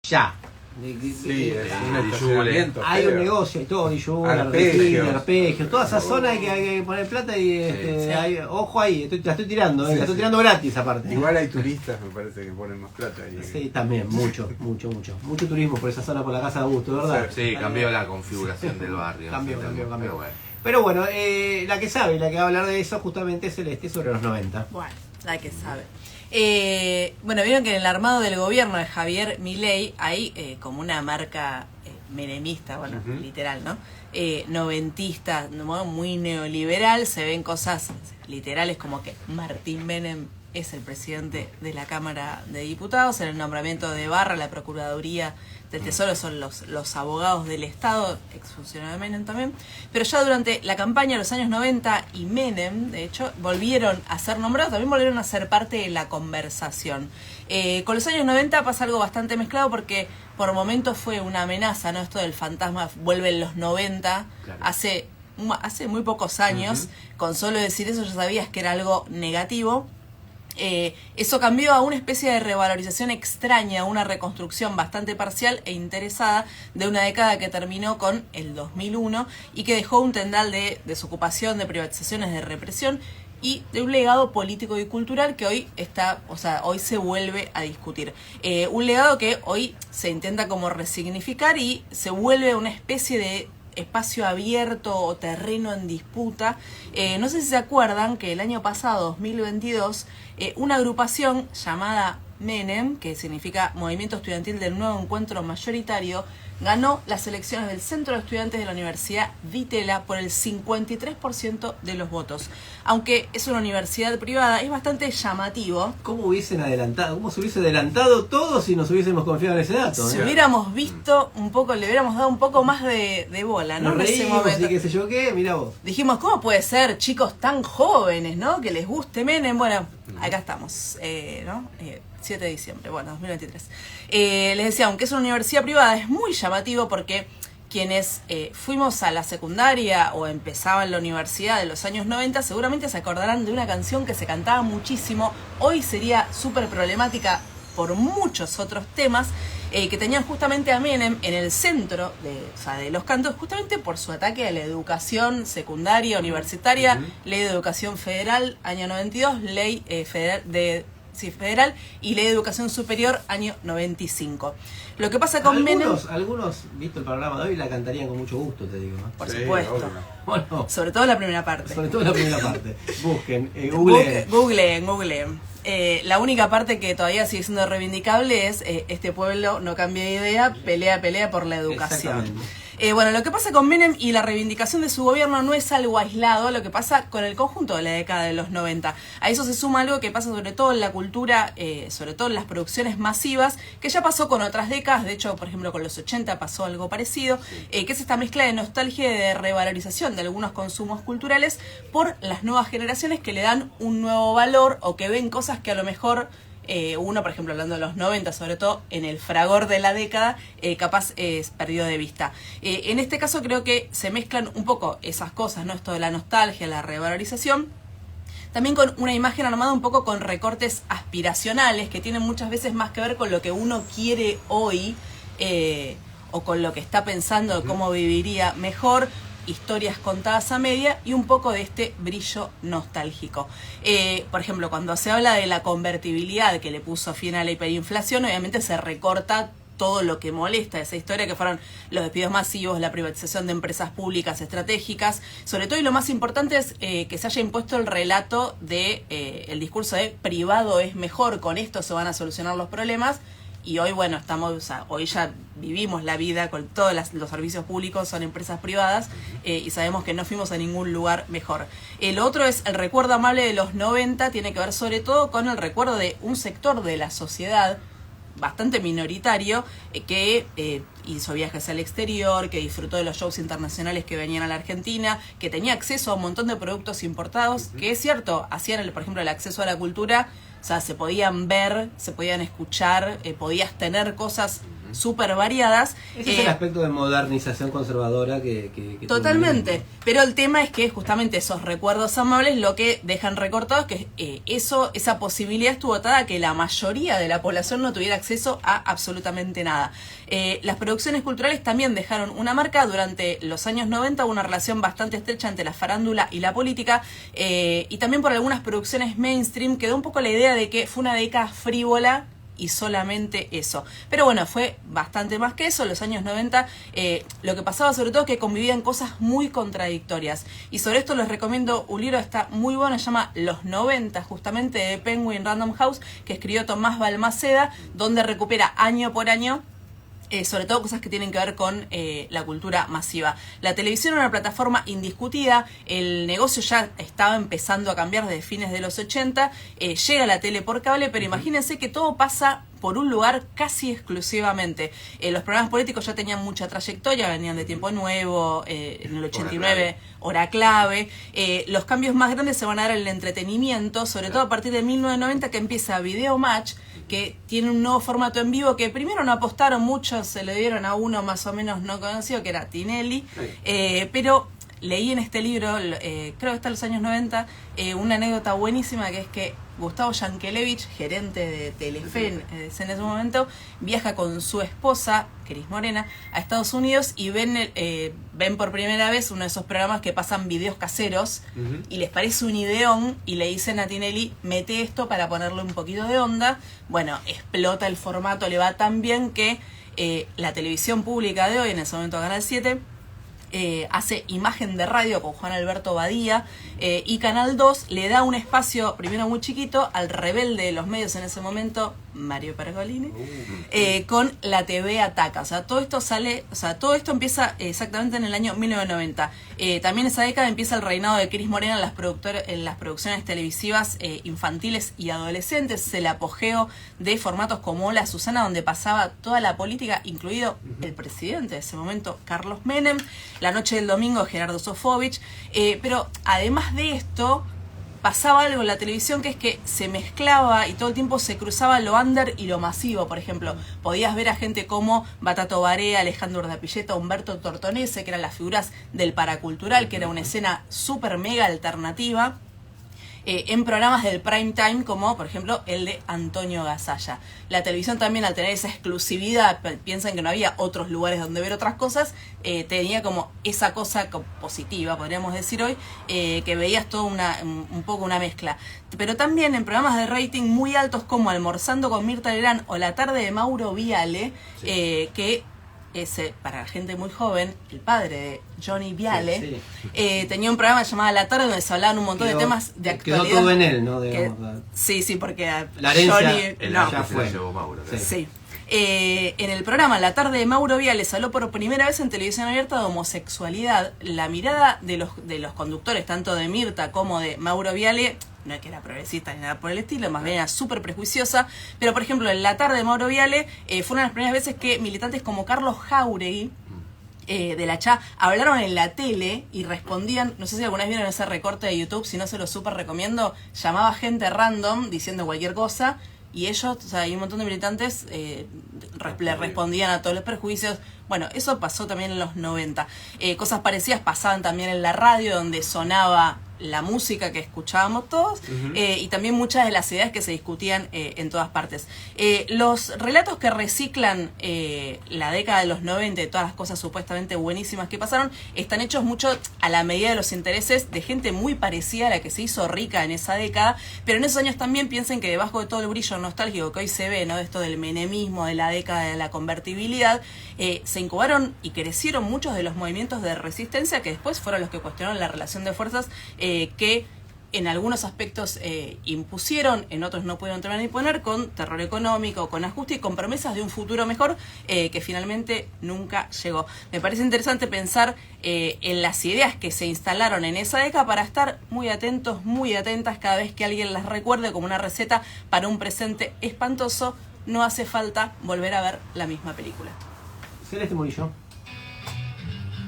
ya. Sí, un estacionamiento. Hay un negocio y todo, arpegio, toda esa zona hay que poner plata y ojo ahí, la estoy tirando, la estoy tirando gratis aparte. Igual hay turistas, me parece, que ponen más plata ahí. Sí, también, mucho turismo por esa zona, por la Casa de Augusto, ¿verdad? Sí, cambió la configuración del barrio. Cambió. Pero bueno, la que sabe, la que va a hablar de eso justamente es Celeste sobre los 90. Bueno, la que sabe. Bueno, vieron que en el armado del gobierno de Javier Milei hay como una marca menemista, bueno, literal, ¿no? Noventista, muy neoliberal, se ven cosas literales como que Martín Menem es el presidente de la Cámara de Diputados, en el nombramiento de Barra, la Procuraduría del Tesoro son los abogados del Estado, exfuncionario de Menem también, pero ya durante la campaña de los años 90 y Menem, de hecho, volvieron a ser nombrados, también volvieron a ser parte de la conversación. Con los años 90 pasa algo bastante mezclado porque por momentos fue una amenaza, ¿no? Esto del fantasma vuelve en los 90, claro. Hace muy pocos años, con solo decir eso ya sabías que era algo negativo. Eso cambió a una especie de revalorización extraña, una reconstrucción bastante parcial e interesada de una década que terminó con el 2001 y que dejó un tendal de desocupación, de privatizaciones, de represión y de un legado político y cultural que hoy hoy se vuelve a discutir. Un legado que hoy se intenta como resignificar y se vuelve una especie de espacio abierto o terreno en disputa. No sé si se acuerdan que el año pasado, 2022, una agrupación llamada Menem, que significa Movimiento Estudiantil del Nuevo Encuentro Mayoritario, ganó las elecciones del Centro de Estudiantes de la Universidad Ditela por el 53% de los votos. Aunque es una universidad privada, es bastante llamativo. ¿Cómo se hubiese adelantado todo si nos hubiésemos confiado en ese dato? Si hubiéramos visto un poco, le hubiéramos dado un poco más de bola, ¿no? Nos reímos y qué sé yo qué, mirá vos. Dijimos, ¿cómo puede ser chicos tan jóvenes, ¿no? Que les guste Menem. Bueno, acá estamos, ¿no? 7 de diciembre, bueno, 2023. Les decía, aunque es una universidad privada, es muy llamativo porque quienes fuimos a la secundaria o empezaban la universidad de los años 90 seguramente se acordarán de una canción que se cantaba muchísimo. Hoy sería súper problemática por muchos otros temas, que tenían justamente a Menem en el centro de los cantos, justamente por su ataque a la educación secundaria, universitaria, ley de educación federal, año 92, ley federal y ley de educación superior, año 95. Lo que pasa con Menem... Algunos, visto el programa de hoy, la cantarían con mucho gusto, te digo, ¿no? Por supuesto. Obvio. Bueno, sobre todo la primera parte. Busquen, googleen. La única parte que todavía sigue siendo reivindicable es este pueblo no cambia de idea, pelea por la educación. Bueno, lo que pasa con Menem y la reivindicación de su gobierno no es algo aislado, lo que pasa con el conjunto de la década de los 90. A eso se suma algo que pasa sobre todo en la cultura, sobre todo en las producciones masivas, que ya pasó con otras décadas. De hecho, por ejemplo, con los 80 pasó algo parecido, que es esta mezcla de nostalgia y de revalorización de algunos consumos culturales por las nuevas generaciones que le dan un nuevo valor o que ven cosas que a lo mejor... uno, por ejemplo, hablando de los 90, sobre todo en el fragor de la década, capaz perdió de vista. En este caso creo que se mezclan un poco esas cosas, ¿no? Esto de la nostalgia, la revalorización, también con una imagen armada un poco con recortes aspiracionales que tienen muchas veces más que ver con lo que uno quiere hoy o con lo que está pensando de cómo viviría mejor, historias contadas a media y un poco de este brillo nostálgico. Por ejemplo, cuando se habla de la convertibilidad que le puso fin a la hiperinflación, obviamente se recorta todo lo que molesta de esa historia, que fueron los despidos masivos, la privatización de empresas públicas estratégicas, sobre todo, y lo más importante es que se haya impuesto el relato de el discurso de privado es mejor, con esto se van a solucionar los problemas. Y hoy, bueno, hoy ya vivimos la vida con todos los servicios públicos, son empresas privadas, y sabemos que no fuimos a ningún lugar mejor. Lo otro es el recuerdo amable de los 90, tiene que ver sobre todo con el recuerdo de un sector de la sociedad bastante minoritario que hizo viajes al exterior, que disfrutó de los shows internacionales que venían a la Argentina, que tenía acceso a un montón de productos importados, que es cierto, hacían, por ejemplo, el acceso a la cultura. O sea, se podían ver, se podían escuchar, podías tener cosas súper variadas. Ese es el aspecto de modernización conservadora que totalmente. Pero el tema es que justamente esos recuerdos amables lo que dejan recortados que esa posibilidad estuvo atada a que la mayoría de la población no tuviera acceso a absolutamente nada. Las producciones culturales también dejaron una marca. Durante los años 90 hubo una relación bastante estrecha entre la farándula y la política, y también por algunas producciones mainstream quedó un poco la idea de que fue una década frívola y solamente eso. Pero bueno, fue bastante más que eso. En los años 90 lo que pasaba sobre todo es que convivían cosas muy contradictorias. Y sobre esto les recomiendo un libro, está muy bueno, se llama Los 90, justamente de Penguin Random House, que escribió Tomás Balmaceda, donde recupera año por año sobre todo cosas que tienen que ver con la cultura masiva. La televisión era una plataforma indiscutida, el negocio ya estaba empezando a cambiar desde fines de los 80, llega la tele por cable, pero imagínense que todo pasa por un lugar casi exclusivamente. Los programas políticos ya tenían mucha trayectoria, venían de Tiempo Nuevo, en el 89, Hora Clave. Los cambios más grandes se van a dar en el entretenimiento, sobre todo a partir de 1990 que empieza Video Match, que tiene un nuevo formato en vivo que primero no apostaron mucho, se le dieron a uno más o menos no conocido, que era Tinelli, pero leí en este libro, creo que está en los años 90, una anécdota buenísima, que es que Gustavo Yankelevich, gerente de Telefe en ese momento, viaja con su esposa, Cris Morena, a Estados Unidos y ven por primera vez uno de esos programas que pasan videos caseros y les parece un ideón y le dicen a Tinelli, mete esto para ponerle un poquito de onda. Bueno, explota el formato, le va tan bien que la televisión pública de hoy, en ese momento Canal 7, hace Imagen de Radio con Juan Alberto Badía, y Canal 2 le da un espacio, primero muy chiquito, al rebelde de los medios en ese momento, Mario Pergolini, con La TV Ataca. O sea, todo esto empieza exactamente en el año 1990. También esa década empieza el reinado de Cris Morena en las producciones televisivas infantiles y adolescentes. Es el apogeo de formatos como La Susana, donde pasaba toda la política, incluido el presidente de ese momento, Carlos Menem. La Noche del Domingo, Gerardo Sofovich. Pero además de esto, pasaba algo en la televisión, que es que se mezclaba y todo el tiempo se cruzaba lo under y lo masivo. Por ejemplo, podías ver a gente como Batato Barea, Alejandro Urdapilleta, Humberto Tortonese, que eran las figuras del paracultural, que era una escena súper mega alternativa, en programas del prime time, como por ejemplo el de Antonio Gasalla. La televisión también, al tener esa exclusividad, piensan que no había otros lugares donde ver otras cosas, tenía como esa cosa positiva, podríamos decir hoy, que veías todo un poco una mezcla. Pero también en programas de rating muy altos como Almorzando con Mirta Legrand o La Tarde de Mauro Viale, que para la gente muy joven, el padre de Johnny Viale, tenía un programa llamado La Tarde, donde se hablaban un montón de temas de actualidad. Quedó todo en él, ¿no? Sí, porque la herencia Johnny ya fue. Mauro, sí. En el programa La Tarde de Mauro Viale se habló por primera vez en televisión abierta de homosexualidad. La mirada de los conductores, tanto de Mirta como de Mauro Viale, no es que era progresista ni nada por el estilo, más bien era súper prejuiciosa. Pero, por ejemplo, en La Tarde de Mauro Viale fueron las primeras veces que militantes como Carlos Jauregui, de la CHA, hablaron en la tele y respondían. No sé si alguna vez vieron ese recorte de YouTube, si no se lo súper recomiendo. Llamaba gente random diciendo cualquier cosa y ellos, hay un montón de militantes, le respondían a todos los prejuicios. Bueno, eso pasó también en los 90. Cosas parecidas pasaban también en la radio, donde sonaba la música que escuchábamos todos, y también muchas de las ideas que se discutían en todas partes. Los relatos que reciclan la década de los 90, de todas las cosas supuestamente buenísimas que pasaron, están hechos mucho a la medida de los intereses de gente muy parecida a la que se hizo rica en esa década, pero en esos años también piensen que debajo de todo el brillo nostálgico que hoy se ve, ¿no?, de esto del menemismo, de la década de la convertibilidad, se incubaron y crecieron muchos de los movimientos de resistencia que después fueron los que cuestionaron la relación de fuerzas, que en algunos aspectos impusieron, en otros no pudieron terminar ni poner, con terror económico, con ajuste y con promesas de un futuro mejor, que finalmente nunca llegó. Me parece interesante pensar en las ideas que se instalaron en esa década para estar muy atentos, muy atentas cada vez que alguien las recuerde como una receta para un presente espantoso. No hace falta volver a ver la misma película. Celeste Murillo.